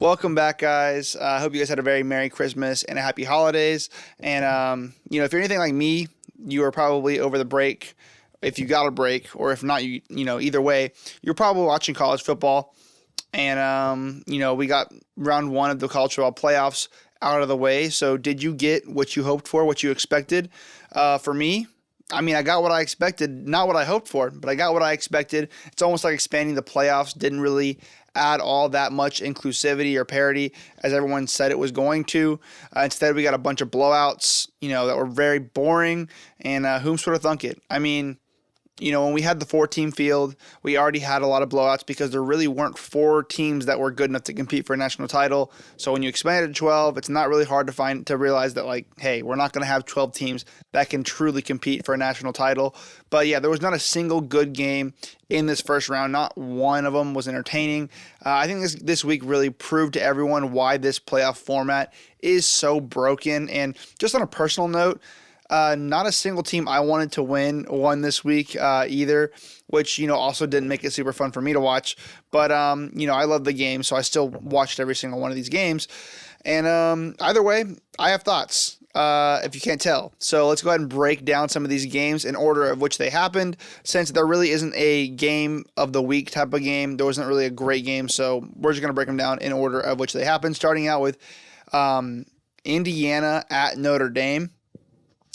Welcome back, guys. I hope you guys had a very Merry Christmas and a Happy Holidays. And, if you're anything like me, you are probably over the break, if you got a break, or if not, either way, you're probably watching college football. And, we got round one of the college football playoffs out of the way. So, did you get what you hoped for, what you expected? For me, I got what I expected, not what I hoped for, but I got what I expected. It's almost like expanding the playoffs didn't really add all that much inclusivity or parity as everyone said it was going to. Instead, we got a bunch of blowouts, that were very boring, and whom sort of thunk it? When we had the four-team field, we already had a lot of blowouts because there really weren't four teams that were good enough to compete for a national title. So when you expand it to 12, it's not really hard to realize that, hey, we're not going to have 12 teams that can truly compete for a national title. But yeah, there was not a single good game in this first round. Not one of them was entertaining. I think this week really proved to everyone why this playoff format is so broken. And just on a personal note, not a single team I wanted to won this week either, which, also didn't make it super fun for me to watch. But, I love the game, so I still watched every single one of these games. And either way, I have thoughts, if you can't tell. So let's go ahead and break down some of these games in order of which they happened, since there really isn't a game of the week type of game. There wasn't really a great game, so we're just going to break them down in order of which they happened, starting out with Indiana at Notre Dame.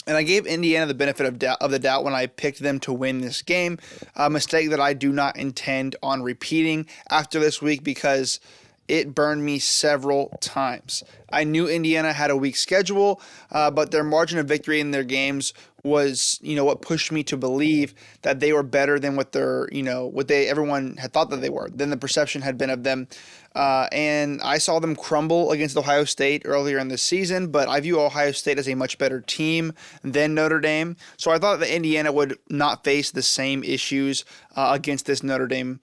And I gave Indiana the benefit of the doubt when I picked them to win this game, a mistake that I do not intend on repeating after this week because it burned me several times. I knew Indiana had a weak schedule, but their margin of victory in their games was, what pushed me to believe that they were better than what everyone had thought that they were, than the perception had been of them. And I saw them crumble against Ohio State earlier in the season, but I view Ohio State as a much better team than Notre Dame. So I thought that Indiana would not face the same issues against this Notre Dame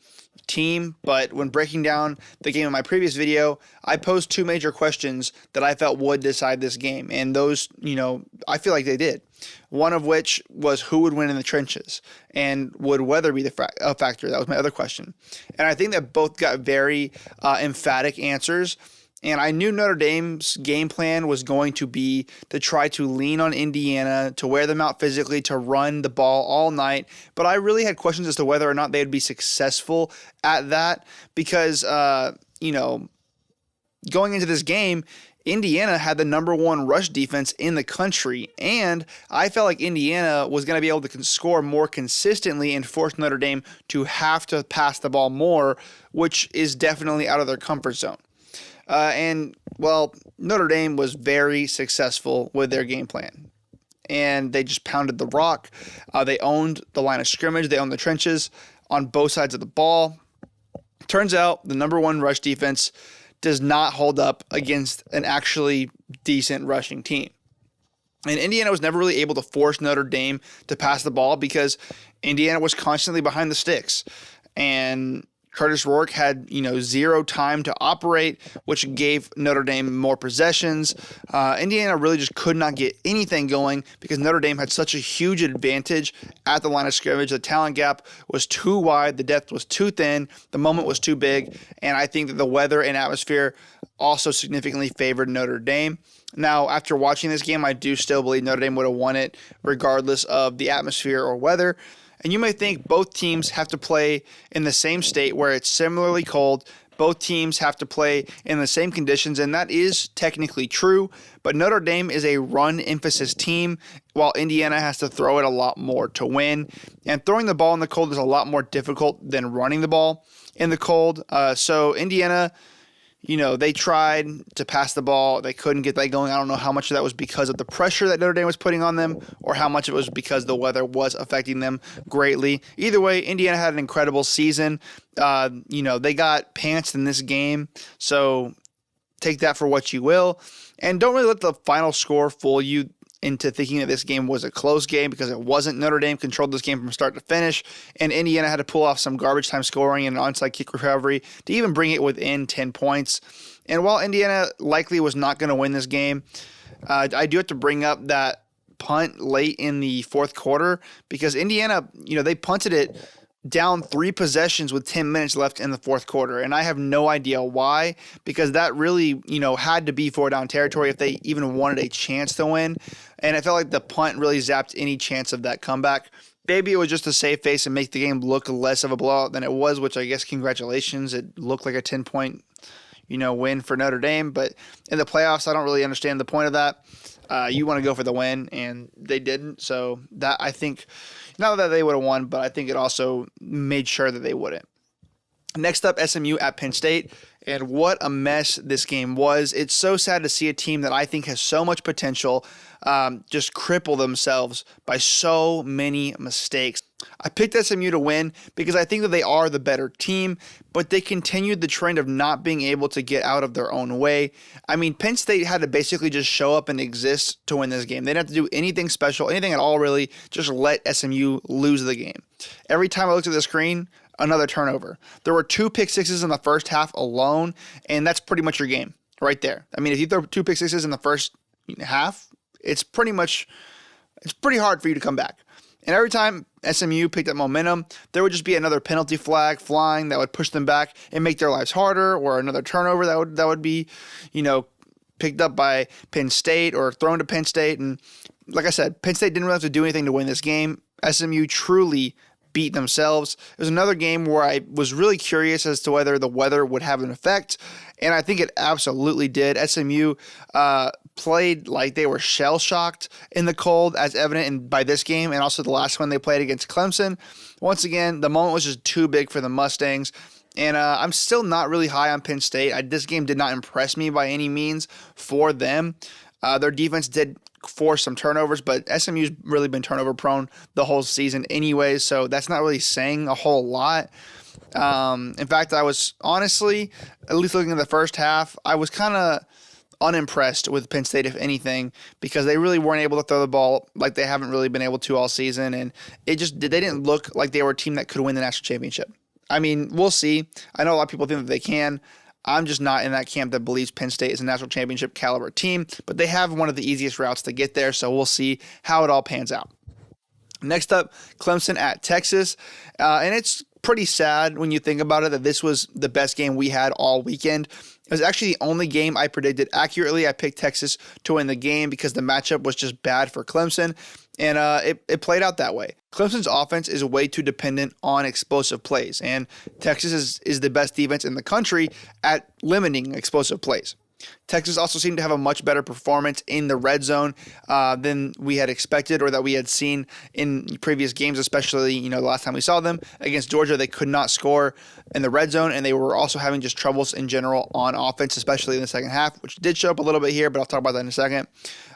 team. But when breaking down the game in my previous video, I posed two major questions that I felt would decide this game. And those, I feel like they did. One of which was who would win in the trenches, and would weather be a factor? That was my other question. And I think that both got very emphatic answers. And I knew Notre Dame's game plan was going to be to try to lean on Indiana, to wear them out physically, to run the ball all night. But I really had questions as to whether or not they would be successful at that because, going into this game, Indiana had the number one rush defense in the country, and I felt like Indiana was going to be able to score more consistently and force Notre Dame to have to pass the ball more, which is definitely out of their comfort zone. Notre Dame was very successful with their game plan, and they just pounded the rock. They owned the line of scrimmage. They owned the trenches on both sides of the ball. Turns out the number one rush defense does not hold up against an actually decent rushing team. And Indiana was never really able to force Notre Dame to pass the ball because Indiana was constantly behind the sticks. And Curtis Rourke had, zero time to operate, which gave Notre Dame more possessions. Indiana really just could not get anything going because Notre Dame had such a huge advantage at the line of scrimmage. The talent gap was too wide. The depth was too thin. The moment was too big. And I think that the weather and atmosphere also significantly favored Notre Dame. Now, after watching this game, I do still believe Notre Dame would have won it regardless of the atmosphere or weather. And you may think both teams have to play in the same state where it's similarly cold. Both teams have to play in the same conditions, and that is technically true. But Notre Dame is a run-emphasis team, while Indiana has to throw it a lot more to win. And throwing the ball in the cold is a lot more difficult than running the ball in the cold. So Indiana, they tried to pass the ball. They couldn't get that going. I don't know how much of that was because of the pressure that Notre Dame was putting on them or how much it was because the weather was affecting them greatly. Either way, Indiana had an incredible season. They got pantsed in this game, so take that for what you will. And don't really let the final score fool you into thinking that this game was a close game because it wasn't. Notre Dame controlled this game from start to finish, and Indiana had to pull off some garbage time scoring and an onside kick recovery to even bring it within 10 points. And while Indiana likely was not going to win this game, I do have to bring up that punt late in the fourth quarter because Indiana, they punted it down 3 possessions with 10 minutes left in the fourth quarter. And I have no idea why, because that really, had to be 4-down territory if they even wanted a chance to win. And I felt like the punt really zapped any chance of that comeback. Maybe it was just to save face and make the game look less of a blowout than it was, which I guess congratulations. It looked like a 10-point, win for Notre Dame. But in the playoffs, I don't really understand the point of that. You want to go for the win, and they didn't. So that, I think, not that they would have won, but I think it also made sure that they wouldn't. Next up, SMU at Penn State, and what a mess this game was. It's so sad to see a team that I think has so much potential just cripple themselves by so many mistakes. I picked SMU to win because I think that they are the better team, but they continued the trend of not being able to get out of their own way. I mean, Penn State had to basically just show up and exist to win this game. They didn't have to do anything special, anything at all really, just let SMU lose the game. Every time I looked at the screen, another turnover. There were 2 pick sixes in the first half alone, and that's pretty much your game right there. I mean, if you throw 2 pick sixes in the first half, it's pretty hard for you to come back. And every time SMU picked up momentum, there would just be another penalty flag flying that would push them back and make their lives harder, or another turnover that would be, picked up by Penn State or thrown to Penn State. And like I said, Penn State didn't really have to do anything to win this game. SMU truly beat themselves. It was another game where I was really curious as to whether the weather would have an effect, and I think it absolutely did. SMU played like they were shell-shocked in the cold, as evident by this game and also the last one they played against Clemson. Once again, the moment was just too big for the Mustangs, and I'm still not really high on Penn State. This game did not impress me by any means for them. Their defense did force some turnovers, but SMU's really been turnover prone the whole season anyway, so that's not really saying a whole lot. In fact, I was honestly, at least looking at the first half, I was kind of unimpressed with Penn State, if anything, because they really weren't able to throw the ball like they haven't really been able to all season, and they didn't look like they were a team that could win the national championship. I mean, we'll see. I know a lot of people think that they can. I'm just not in that camp that believes Penn State is a national championship caliber team, but they have one of the easiest routes to get there, so we'll see how it all pans out. Next up, Clemson at Texas, and it's pretty sad when you think about it that this was the best game we had all weekend. It was actually the only game I predicted accurately. I picked Texas to win the game because the matchup was just bad for Clemson, and it played out that way. Clemson's offense is way too dependent on explosive plays, and Texas is the best defense in the country at limiting explosive plays. Texas also seemed to have a much better performance in the red zone than we had expected or that we had seen in previous games, especially, the last time we saw them against Georgia. They could not score in the red zone, and they were also having just troubles in general on offense, especially in the second half, which did show up a little bit here, but I'll talk about that in a second.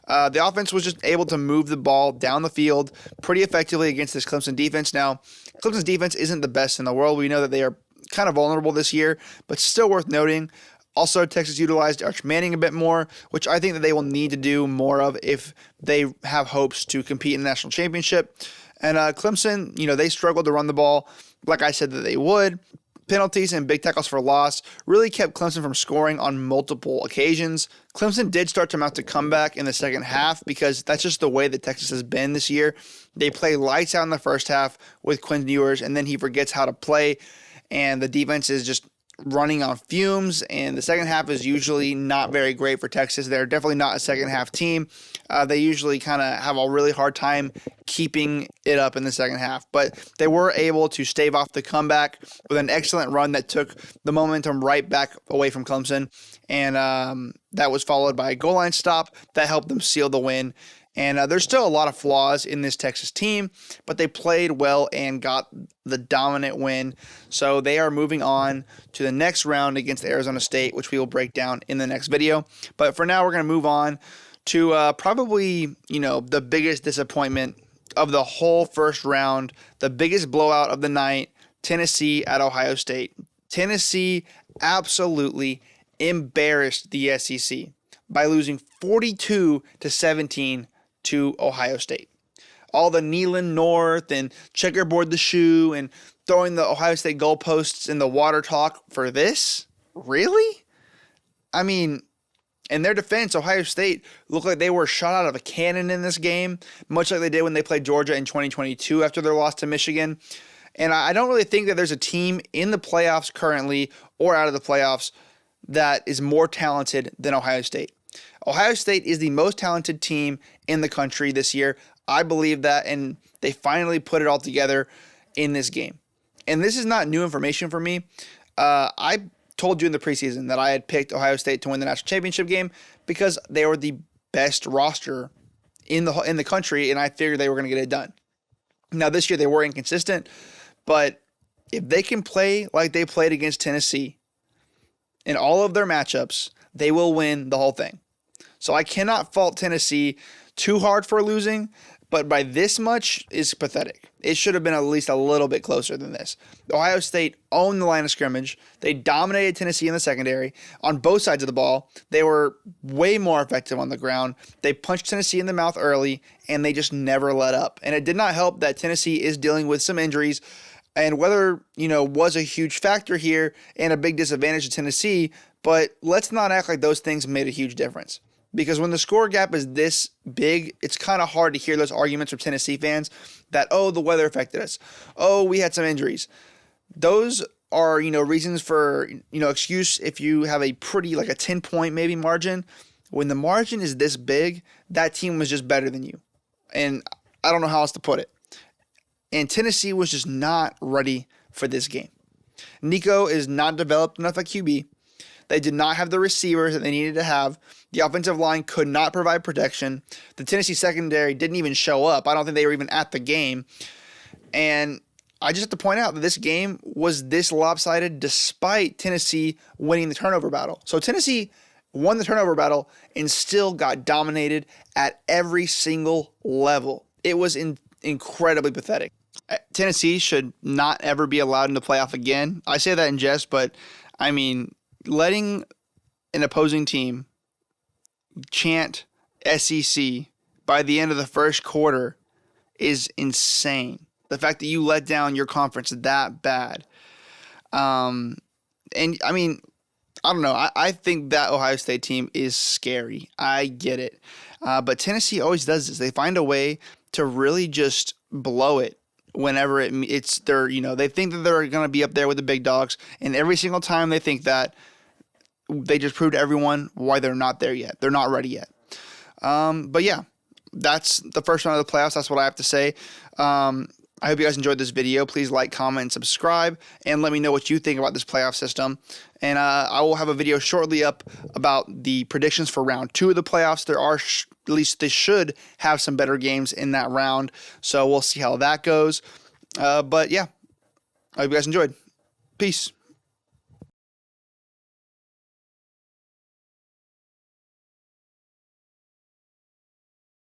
The offense was just able to move the ball down the field pretty effectively against this Clemson defense. Now, Clemson's defense isn't the best in the world. We know that they are kind of vulnerable this year, but still worth noting. Also, Texas utilized Arch Manning a bit more, which I think that they will need to do more of if they have hopes to compete in the national championship. And Clemson, they struggled to run the ball like I said that they would. Penalties and big tackles for loss really kept Clemson from scoring on multiple occasions. Clemson did start to mount a comeback in the second half because that's just the way that Texas has been this year. They play lights out in the first half with Quinn Ewers, and then he forgets how to play, and the defense is just running on fumes, and the second half is usually not very great for Texas. They're definitely not a second half team. They usually kind of have a really hard time keeping it up in the second half, but they were able to stave off the comeback with an excellent run that took the momentum right back away from Clemson, and that was followed by a goal line stop that helped them seal the win. And there's still a lot of flaws in this Texas team, but they played well and got the dominant win. So they are moving on to the next round against Arizona State, which we will break down in the next video. But for now, we're going to move on to probably, the biggest disappointment of the whole first round, the biggest blowout of the night, Tennessee at Ohio State. Tennessee absolutely embarrassed the SEC by losing 42-17 to Ohio State. All the kneeling north and checkerboard the shoe and throwing the Ohio State goalposts in the water talk for this? Really? I mean, in their defense, Ohio State looked like they were shot out of a cannon in this game, much like they did when they played Georgia in 2022 after their loss to Michigan. And I don't really think that there's a team in the playoffs currently or out of the playoffs that is more talented than Ohio State. Ohio State is the most talented team in the country this year. I believe that, and they finally put it all together in this game. And this is not new information for me. I told you in the preseason that I had picked Ohio State to win the national championship game because they were the best roster in the country, and I figured they were going to get it done. Now, this year they were inconsistent, but if they can play like they played against Tennessee in all of their matchups, they will win the whole thing. So I cannot fault Tennessee too hard for losing, but by this much is pathetic. It should have been at least a little bit closer than this. Ohio State owned the line of scrimmage. They dominated Tennessee in the secondary. On both sides of the ball, they were way more effective on the ground. They punched Tennessee in the mouth early, and they just never let up. And it did not help that Tennessee is dealing with some injuries, and weather, was a huge factor here and a big disadvantage to Tennessee, but let's not act like those things made a huge difference. Because when the score gap is this big, it's kind of hard to hear those arguments from Tennessee fans that, oh, the weather affected us. Oh, we had some injuries. Those are, reasons for, excuse if you have a pretty, like a 10-point maybe margin. When the margin is this big, that team was just better than you. And I don't know how else to put it. And Tennessee was just not ready for this game. Nico is not developed enough at QB. They did not have the receivers that they needed to have. The offensive line could not provide protection. The Tennessee secondary didn't even show up. I don't think they were even at the game. And I just have to point out that this game was this lopsided despite Tennessee winning the turnover battle. So Tennessee won the turnover battle and still got dominated at every single level. It was incredibly pathetic. Tennessee should not ever be allowed in the playoff again. I say that in jest, but I mean, letting an opposing team chant SEC by the end of the first quarter is insane. The fact that you let down your conference that bad. And I mean, I don't know. I think that Ohio State team is scary. I get it. But Tennessee always does this. They find a way to really just blow it whenever it's their, they think that they're going to be up there with the big dogs. And every single time they think that, they just proved to everyone why they're not there yet. They're not ready yet. But yeah, that's the first round of the playoffs. That's what I have to say. I hope you guys enjoyed this video. Please like, comment, and subscribe, and let me know what you think about this playoff system. And I will have a video shortly up about the predictions for round 2 of the playoffs. There are, at least they should have some better games in that round. So we'll see how that goes. But yeah, I hope you guys enjoyed. Peace.